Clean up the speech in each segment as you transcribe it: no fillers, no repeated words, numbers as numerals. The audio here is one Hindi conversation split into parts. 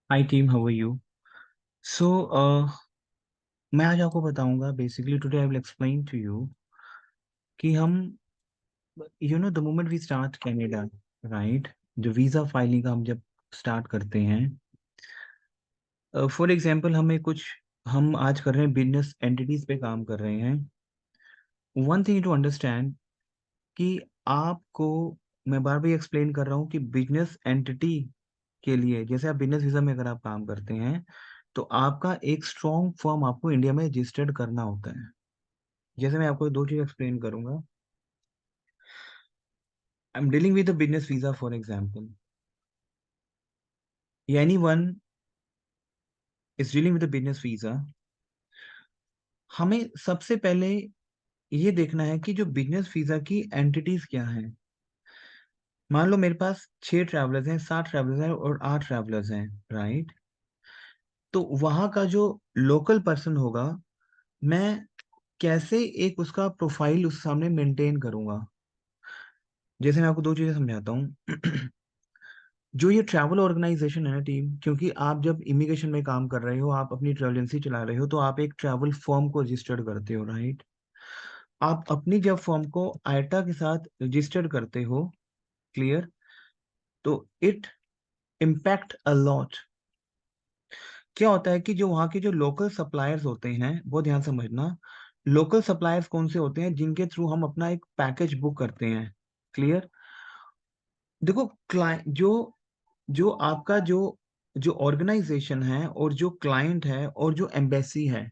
Hi team, how are you? So मैं आज आपको बताऊंगा। Basically today I will explain to you कि हम the moment we start Canada, right, जो वीज़ा फाइलिंग का हम जब स्टार्ट करते हैं, फॉर एग्जांपल हम आज कर रहे हैं, बिजनेस एंटिटीज पे काम कर रहे हैं। वन थिंग टू अंडरस्टैंड कि आपको, मैं बार बार एक्सप्लेन कर रहा हूँ कि बिजनेस एंटिटी के लिए, जैसे आप बिजनेस वीज़ा में अगर आप काम करते हैं तो आपका एक स्ट्रॉन्ग फर्म आपको इंडिया में रजिस्टर्ड करना होता है। जैसे मैं आपको दो चीज एक्सप्लेन करूंगा। I am dealing with business visa for example, any one is dealing with business visa. हमें सबसे पहले ये देखना है कि जो बिजनेस वीजा की एंटिटीज क्या हैं। मान लो मेरे पास 6 ट्रैवलर्स हैं, 7 ट्रैवलर्स हैं और 8 ट्रैवलर्स हैं, राइट। तो वहां का जो लोकल पर्सन होगा, मैं कैसे एक उसका प्रोफाइल उस सामने मेंटेन करूंगा। जैसे मैं आपको दो चीजें समझाता हूँ। जो ये ट्रैवल ऑर्गेनाइजेशन है ना टीम, क्योंकि आप जब इमिग्रेशन में काम कर रहे हो, आप अपनी ट्रैवल एजेंसी चला रहे हो, तो आप एक ट्रैवल फर्म को रजिस्टर्ड करते हो, राइट। आप अपनी जब फर्म को आइटा के साथ रजिस्टर्ड करते हो, क्लियर, तो इट इम्पैक्ट अ लॉट। क्या होता है कि जो वहाँ के जो लोकल सप्लायर्स होते हैं, बहुत ध्यान से समझना, लोकल सप्लायर्स कौन से होते हैं जिनके थ्रू हम अपना एक पैकेज बुक करते हैं, क्लियर। देखो, क्लाइंट जो जो आपका जो जो ऑर्गेनाइजेशन है और जो क्लाइंट है और जो एम्बेसी है,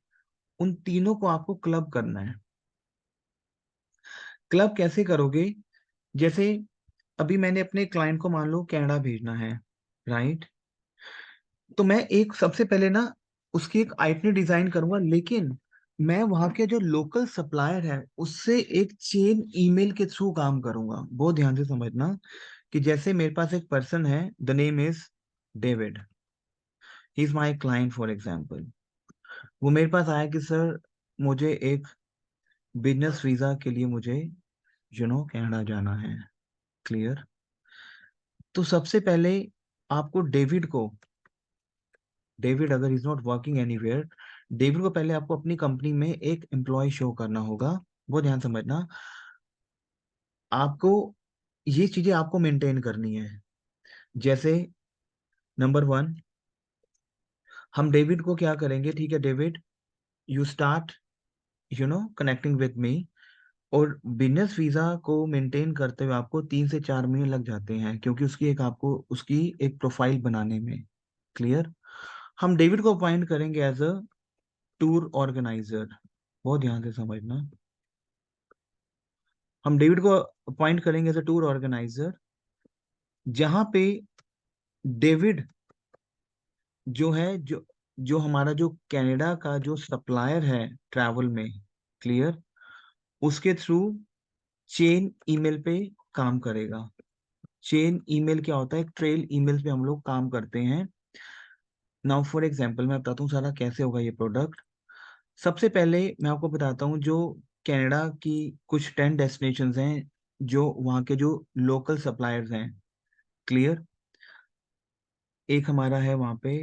उन तीनों को आपको क्लब करना है। क्लब कैसे करोगे? जैसे अभी मैंने अपने क्लाइंट को मान लो कनाडा भेजना है, राइट। तो मैं एक सबसे पहले ना उसकी एक आइटनरी डिजाइन करूंगा, लेकिन मैं वहां के जो लोकल सप्लायर है उससे एक चेन ईमेल के थ्रू काम करूंगा। बहुत ध्यान से समझना कि जैसे मेरे पास एक पर्सन है, the name is David, he is my client for example. वो मेरे पास आया कि सर, मुझे एक बिजनेस वीजा के लिए मुझे कनाडा जाना है, क्लियर। तो सबसे पहले आपको डेविड अगर is not working anywhere, David को पहले आपको अपनी कंपनी में एक एम्प्लॉय शो करना होगा। बहुत ध्यान समझना, आपको ये चीजें आपको मेंटेन करनी है। जैसे नंबर वन, हम डेविड को क्या करेंगे, ठीक है David, you start connecting with me. और बिजनेस वीजा को मेंटेन करते हुए आपको 3 से 4 महीने लग जाते हैं, क्योंकि उसकी एक प्रोफाइल बनाने में, क्लियर। हम डेविड को अपॉइंट करेंगे एज अ टूर ऑर्गेनाइजर। बहुत ध्यान से समझना, हम डेविड को अपॉइंट करेंगे एज अ टूर ऑर्गेनाइजर, जहां पे डेविड जो है, जो हमारा जो कनाडा का जो सप्लायर है ट्रैवल में, क्लियर, उसके थ्रू चेन ईमेल पे काम करेगा। चेन ईमेल क्या होता है? एक ट्रेल ईमेल पे हम लोग काम करते हैं। नाउ फॉर एग्जांपल मैं बताता हूँ सारा कैसे होगा ये प्रोडक्ट। सबसे पहले मैं आपको बताता हूँ, जो कनाडा की कुछ 10 डेस्टिनेशंस हैं, जो वहाँ के जो लोकल सप्लायर्स हैं, क्लियर। एक हमारा है वहाँ पे,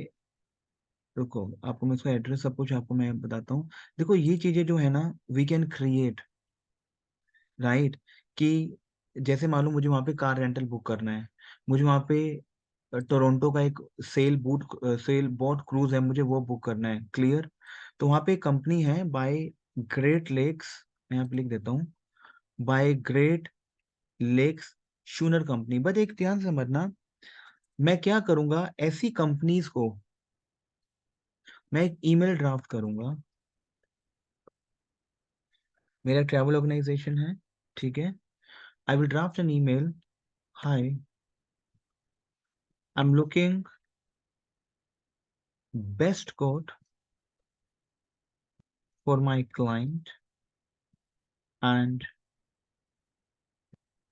रुको आपको मैं इसका एड्रेस सब कुछ आपको मैं बताता हूँ। देखो, ये चीजें जो है ना, वी कैन क्रिएट, राइट। कि जैसे मालूम, मुझे वहाँ पे कार रेंटल बुक करना है, मुझे वहाँ पे टोरंटो का एक सेल बोट क्रूज है, मुझे वो बुक करना है, क्लियर। तो वहाँ पे एक कंपनी है बाय ग्रेट लेक्स, मैं यहाँ पे लिख देता हूँ, by Great Lakes schooner company. But एक ध्यान से समझना, मैं क्या करूंगा, ऐसी कंपनीज को मैं एक ईमेल ड्राफ्ट करूंगा। मेरा ट्रैवल ऑर्गेनाइजेशन है, ठीक है। I will draft an email, hi, I am looking best quote for my client, and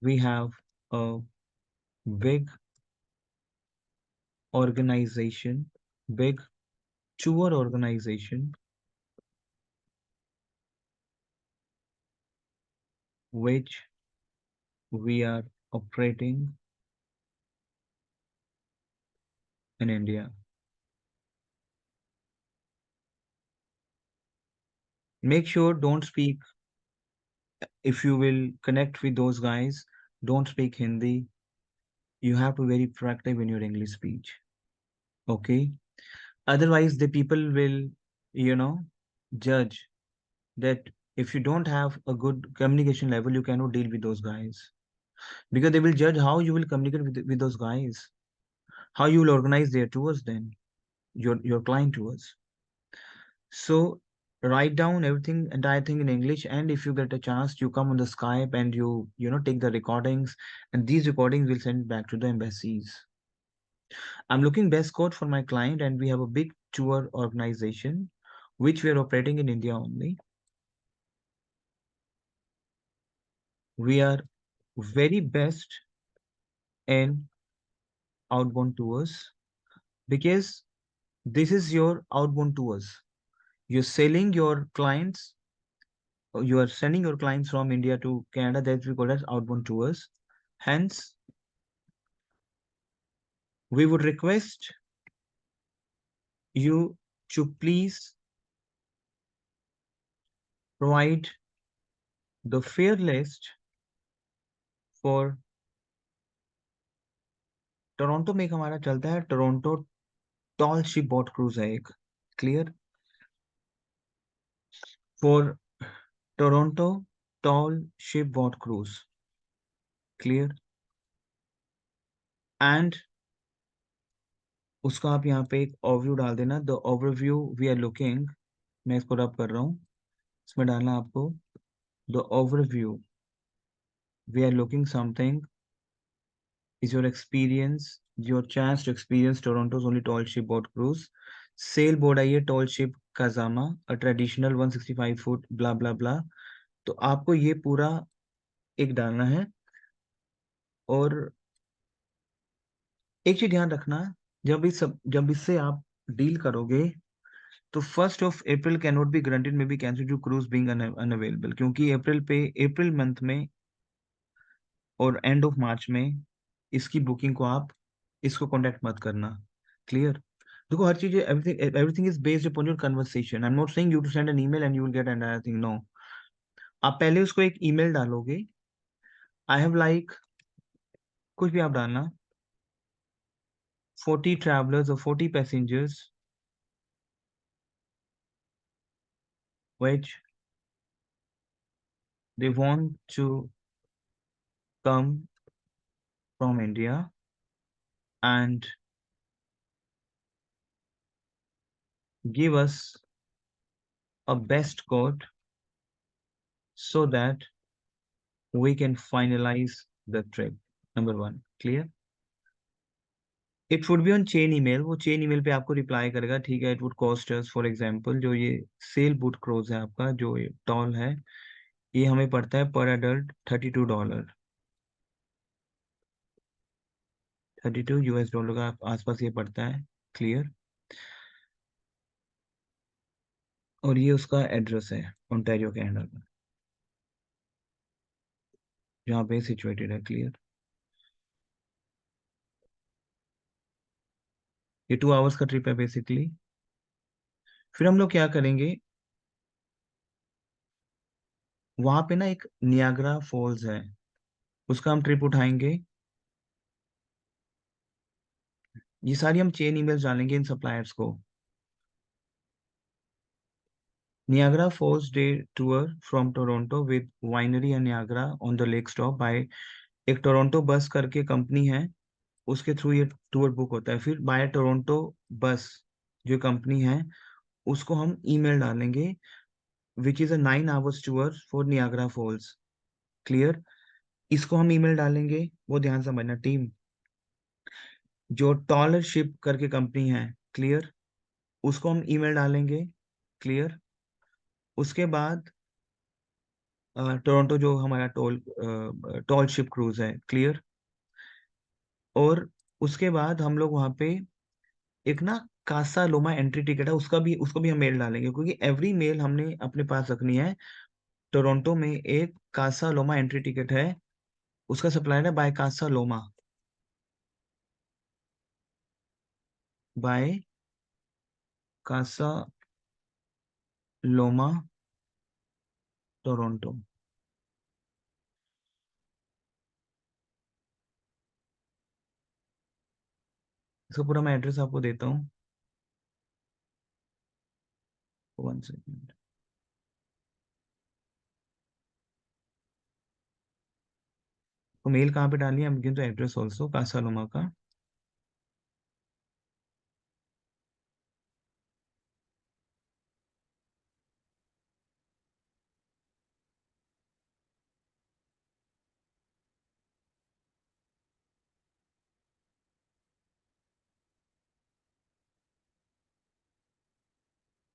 we have a big organization, big tour organization, which we are operating in India. Make sure don't speak, if you will connect with those guys, don't speak Hindi. You have to be very proactive in your English speech. Okay. Otherwise, the people will, you know, judge that if you don't have a good communication level, you cannot deal with those guys. Because they will judge how you will communicate with those guys, how you will organize their tours then, your client tours. So write down everything, entire thing in English, and if you get a chance, you come on the Skype and you take the recordings, and these recordings will send back to the embassies. I'm looking best code for my client, and we have a big tour organization which we are operating in India only. We are very best in outbound tours because this is your outbound tours. You're selling your clients, you are sending your clients from India to Canada, that we call as outbound tours. Hence, we would request you to please provide the fare list for Toronto में एक हमारा चलता है Toronto tall ship boat cruise है एक clear for Toronto tall ship boat cruise clear and उसका आप यहाँ पे एक ओवरव्यू डाल देना the overview we are looking मैं इसको रब कर रहा हूँ इसमें डालना आपको the overview we are looking something is your experience, your chance to experience Toronto's only tall ship boat cruise. Sailboat आइए tall ship Kazama, a traditional 165 foot blah blah blah. तो आपको ये पूरा एक डालना है और एक चीज ध्यान रखना जब इससे आप डील करोगे तो 1 April can not be granted may be cancel two cruise being unavailable क्योंकि अप्रैल मंथ में और एंड ऑफ मार्च में इसकी बुकिंग को आप इसको कॉन्टेक्ट मत करना क्लियर देखो हर चीज everything is based upon your conversation I am not saying you to send an email and you will get entire thing no आप पहले उसको एक ईमेल डालोगे आई हैव लाइक कुछ भी आप डालना 40 travelers or 40 passengers which they want to come from India and give us a best quote so that we can finalize the trip. Number one, clear? It would be on chain email वो चेन ईमेल पे आपको रिप्लाई करेगा ठीक है it would cost us for example जो ये सेल बूट क्रूज है आपका जो ये टॉल है ये हमें पड़ता है पर एडल्ट $32 $32 का आसपास ये पड़ता है क्लियर और ये उसका एड्रेस है ओंटारियो कनाडा का जहाँ पे सिचुएटेड है क्लियर ये 2 आवर्स का ट्रिप है बेसिकली फिर हम लोग क्या करेंगे वहां पे ना एक नियाग्रा फॉल्स है उसका हम ट्रिप उठाएंगे ये सारी हम चेन ईमेल्स डालेंगे इन सप्लायर्स को Niagara Falls Day Tour from Toronto with Winery and Niagara on the Lake Stop by एक टोरंटो बस करके कंपनी है उसके थ्रू ये टूर बुक होता है फिर बाय टोरंटो बस जो कंपनी है उसको हम ईमेल डालेंगे which is a 9 hours tour for Niagara Falls clear इसको हम ईमेल डालेंगे वो ध्यान समझना टीम जो टॉलर शिप करके कंपनी है क्लियर उसको हम ईमेल डालेंगे क्लियर उसके बाद टोरंटो जो हमारा टॉल शिप क्रूज है क्लियर और उसके बाद हम लोग वहाँ पे एक ना कासा लोमा एंट्री टिकट है उसको भी हम मेल डालेंगे क्योंकि एवरी मेल हमने अपने पास रखनी है टोरंटो में एक कासा लोमा एंट्री टिकट है उसका सप्लायर है बाय कासा लोमा टोरंटो। इसका पूरा मैं एड्रेस आपको देता हूँ, 1 सेकेंड। तो मेल कहाँ पे डालिए, हम गिन तो एड्रेस ऑल्सो कासालुमा का।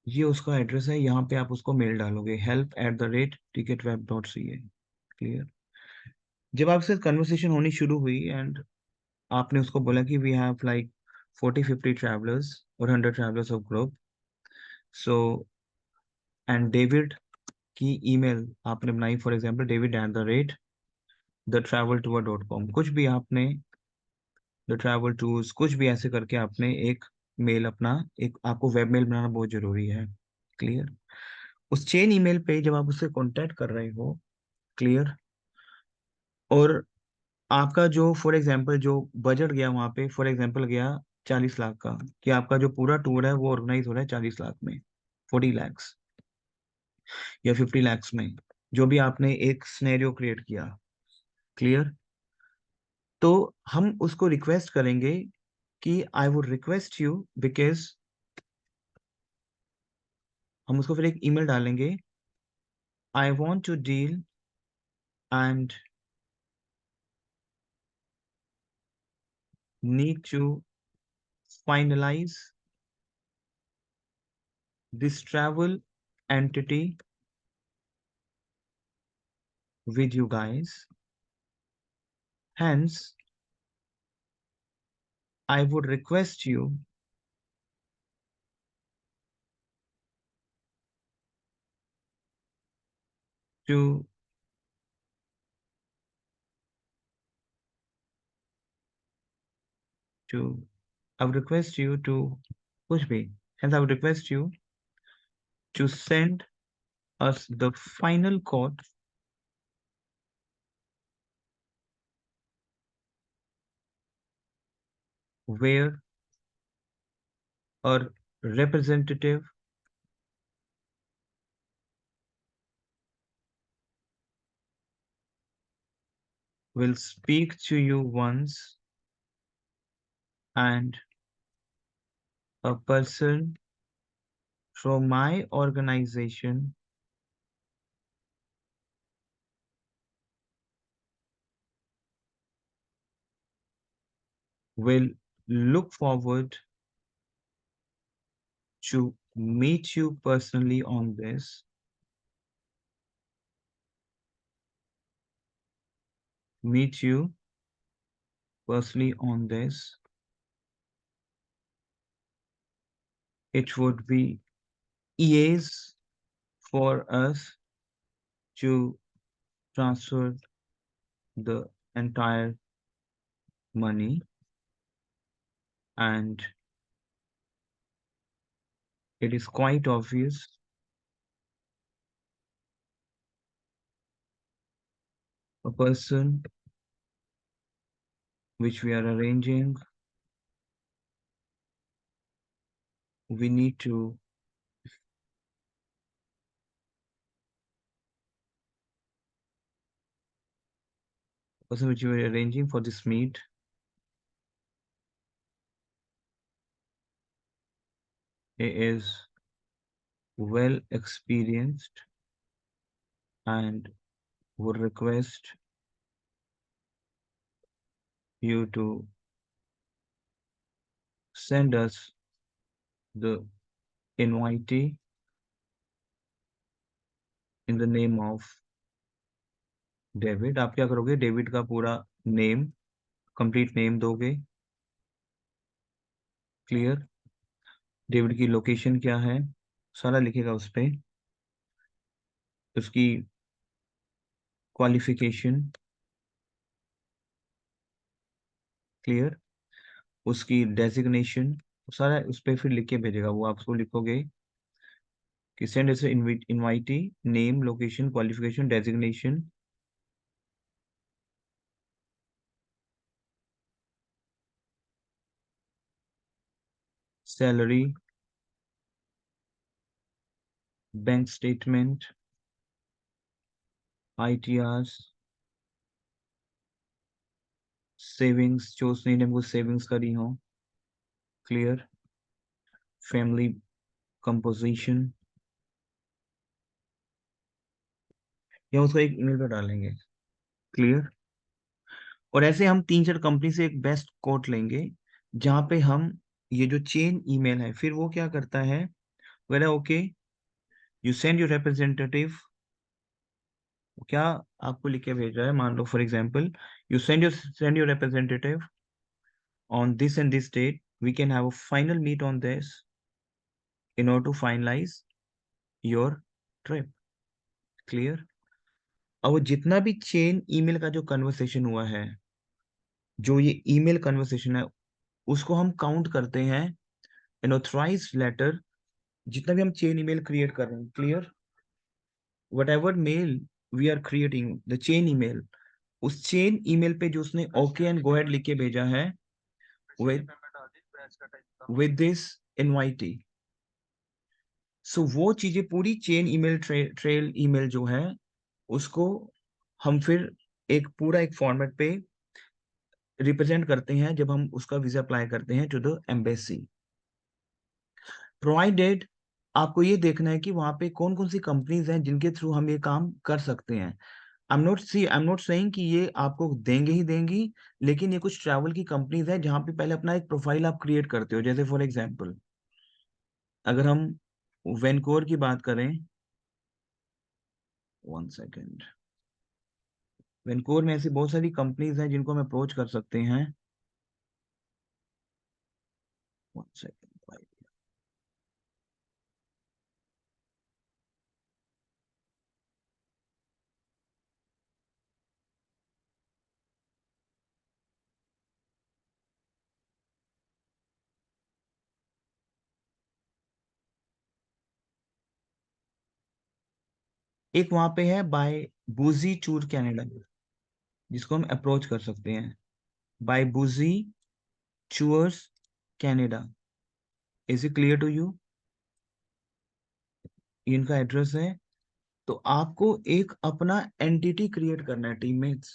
ये उसका एड्रेस है, यहाँ पे आप उसको मेल डालोगे, help@ticketweb.ca। क्लियर। जब आपसे कन्वर्सेशन होनी शुरू हुई एंड आपने उसको बोला कि वी हैव लाइक 40-50 ट्रैवलर्स और 100 travellers of group, so and David की ईमेल आपने बनाई, फॉर एग्जांपल david@thetraveltour.com, कुछ भी आपने, द ट्रैवल टूर्स, कुछ भी ऐसे करके आपने एक मेल अपना, एक आपको वेब मेल बनाना बहुत जरूरी है। क्लियर। उस चेन ईमेल पे जब आप उससे कांटेक्ट कर रहे हो, क्लियर, और आपका जो फॉर एग्जांपल जो बजट गया वहां पे, फॉर एग्जांपल गया 40 लाख का, कि आपका जो पूरा टूर है वो ऑर्गेनाइज हो रहा है 40 लाख में, 40 लैक्स या 50 लैक्स में, जो भी आपने एक स्नेरियो क्रिएट किया। क्लियर। तो हम उसको रिक्वेस्ट करेंगे कि I would request you, because हम उसको फिर एक ईमेल डालेंगे, I want to deal and need to finalise this travel entity with you guys. Hence, I would request you to to I would request you to push me. Hence, I would request you to send us the final code where a representative will speak to you once and a person from my organization will look forward to meet you personally on this, meet you personally on this. It would be ease for us to transfer the entire money, and it is quite obvious a person which we are arranging, we need to person which we are arranging for this meet is well experienced and would request you to send us the invitee in the name of David. आप क्या करोगे, डेविड का पूरा नेम, कंप्लीट नेम दोगे। क्लियर। डेविड की लोकेशन क्या है सारा लिखेगा उस पे, उसकी क्वालिफिकेशन। क्लियर। उसकी डेजिग्नेशन, सारा उस पे फिर लिख के भेजेगा वो, आप उसको लिखोगे कि send as invitee, name, location, qualification, designation, salary, bank statement, ITRs, savings जो उसने हमको सेविंग्स करी हो, क्लियर, फैमिली कंपोजिशन, या उसको एक ईमेल पे डालेंगे, क्लियर। और ऐसे हम 3-4 कंपनी से एक बेस्ट कोट लेंगे जहां पे हम ये जो चेन ईमेल है, फिर वो क्या करता है, where okay you send your representative, क्या आपको लिख के भेज रहा है, मान लो for example, you send your representative on this and this date, we can have a final meet on this in order to finalize your trip, clear। अब वो जितना भी चेन ईमेल का जो कन्वर्सेशन हुआ है, जो ये ईमेल कन्वर्सेशन है, उसको हम काउंट करते हैं एन ऑथराइज लेटर, जितना भी हम चेन ईमेल क्रिएट कर रहे हैं, clear. Whatever mail we are creating the chain email, उस चेन ईमेल पे जो उसने ओके एंड गो अहेड लिख के भेजा है विद दिस इनवाइटी, सो वो चीजें पूरी चेन ईमेल ट्रेल ईमेल जो है, उसको हम फिर एक फॉर्मेट पे रिप्रेजेंट करते हैं जब हम उसका वीजा अप्लाई करते हैं टू द एम्बेसी, प्रोवाइडेड आपको ये देखना है कि वहां पे कौन कौन सी कंपनीज हैं जिनके थ्रू हम ये काम कर सकते हैं। आई एम नॉट सेइंग कि ये आपको देंगे ही देंगी, लेकिन ये कुछ ट्रैवल की कंपनीज हैं जहां पे पहले अपना एक प्रोफाइल आप क्रिएट करते हो। जैसे फॉर एग्जांपल अगर हम वैनकोर की बात करें, 1 सेकेंड, वैनकोर में ऐसी बहुत सारी कंपनीज हैं जिनको हम अप्रोच कर सकते हैं। 1 सेकेंड, एक वहां पे है बाय बूजी टूर कनाडा, जिसको हम अप्रोच कर सकते हैं, by Boozy tours Canada. Is it clear to you? इनका एड्रेस है। तो आपको एक अपना एंटिटी क्रिएट करना है टीममेट्स,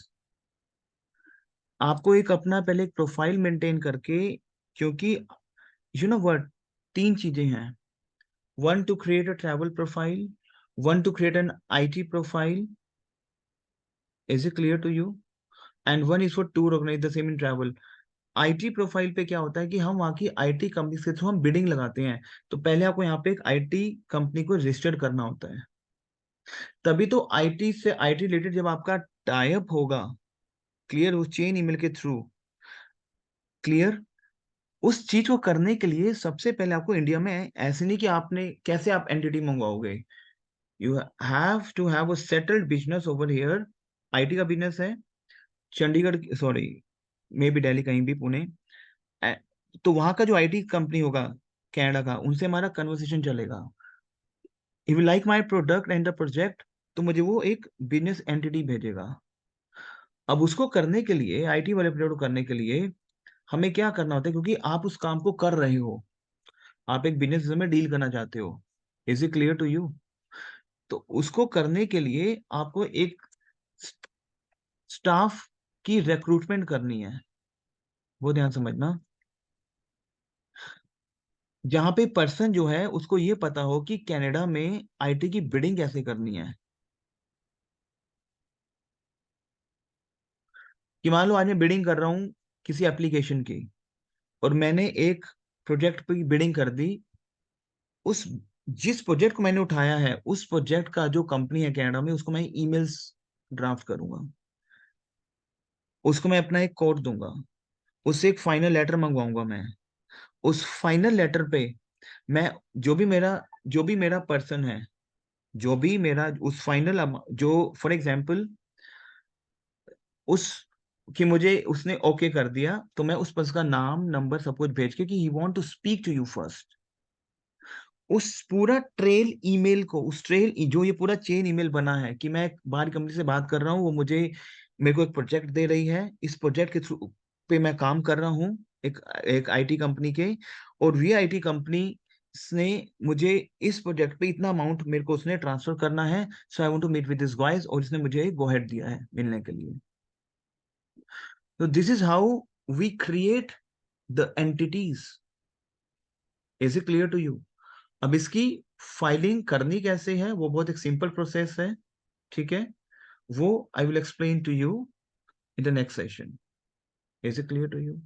आपको एक अपना पहले एक प्रोफाइल मेंटेन करके, क्योंकि यू नो व्हाट, 3 चीजें हैं, one to create a travel profile, one to create an IT profile, is it clear to you, and one is for tour organise the same in travel. IT profile पे क्या होता है कि हम वहाँ की IT कंपनी के थ्रू हम बिडिंग लगाते हैं, तो पहले आपको यहाँ पे एक IT कंपनी को रजिस्टर करना होता है, तभी तो IT रिलेटेड जब आपका टाइप होगा, क्लियर, उस चेन ईमेल के थ्रू, क्लियर, उस चीज को करने के लिए सबसे पहले आपको इंडिया में, ऐसे नहीं कि आपने कैसे आप एंटिटी मंगवाओगे, you have to have a settled business over here. IT का बिजनेस है Chandigarh, sorry maybe Delhi, कहीं भी, पुणे, ए- तो वहां का जो IT कंपनी होगा कनाडा का, उनसे हमारा कन्वर्सेशन चलेगा, if you like my product and the project, तो मुझे वो एक बिजनेस एंटिटी भेजेगा। अब उसको करने के लिए, IT वाले प्रोडक्ट को करने के लिए हमें क्या करना होता है, क्योंकि आप उस काम को कर रहे हो, आप एक बिजनेस में डील करना चाहते हो, is it clear to you? तो उसको करने के लिए आपको एक स्टाफ की रिक्रूटमेंट करनी है, वो ध्यान समझना, जहां पे पर्सन जो है उसको ये पता हो कि कनाडा में IT की बिडिंग कैसे करनी है। कि मान लो आज मैं बिडिंग कर रहा हूँ किसी एप्लीकेशन की, और मैंने एक प्रोजेक्ट की बिडिंग कर दी, उस जिस प्रोजेक्ट को मैंने उठाया है, उस प्रोजेक्ट का जो कंपनी है कनाडा में, उसको मैं ईमेल्स ड्राफ्ट करूंगा, उसको मैं अपना एक कोड दूंगा, उससे एक फाइनल लेटर मंगवाऊंगा मैं, उस फाइनल लेटर पे मैं, जो भी मेरा पर्सन है, जो भी मेरा उस फाइनल, जो फॉर एग्जांपल उस कि मुझे उसने ओके कर दिया, तो मैं उस पर्सन का नाम, नंबर, सब कुछ भेज के कि he want to speak to you first, उस पूरा ट्रेल ईमेल को, उस ट्रेल जो ये पूरा चेन ईमेल बना है कि मैं बाहरी कंपनी से बात कर रहा हूँ, वो मेरे को एक प्रोजेक्ट दे रही है, इस प्रोजेक्ट के थ्रू पे मैं काम कर रहा हूँ एक आईटी कंपनी के, और वी आईटी कंपनी ने मुझे इस प्रोजेक्ट पे इतना अमाउंट मेरे को उसने ट्रांसफर करना है, so I want to meet with this guys, और इसने मुझे गो हेड दिया है मिलने के लिए। तो this is how we create the entities. Is it clear to you? अब इसकी फाइलिंग करनी कैसे है, वो बहुत एक सिंपल प्रोसेस है, ठीक है? वो I will explain to you in the next session. Is it clear to you?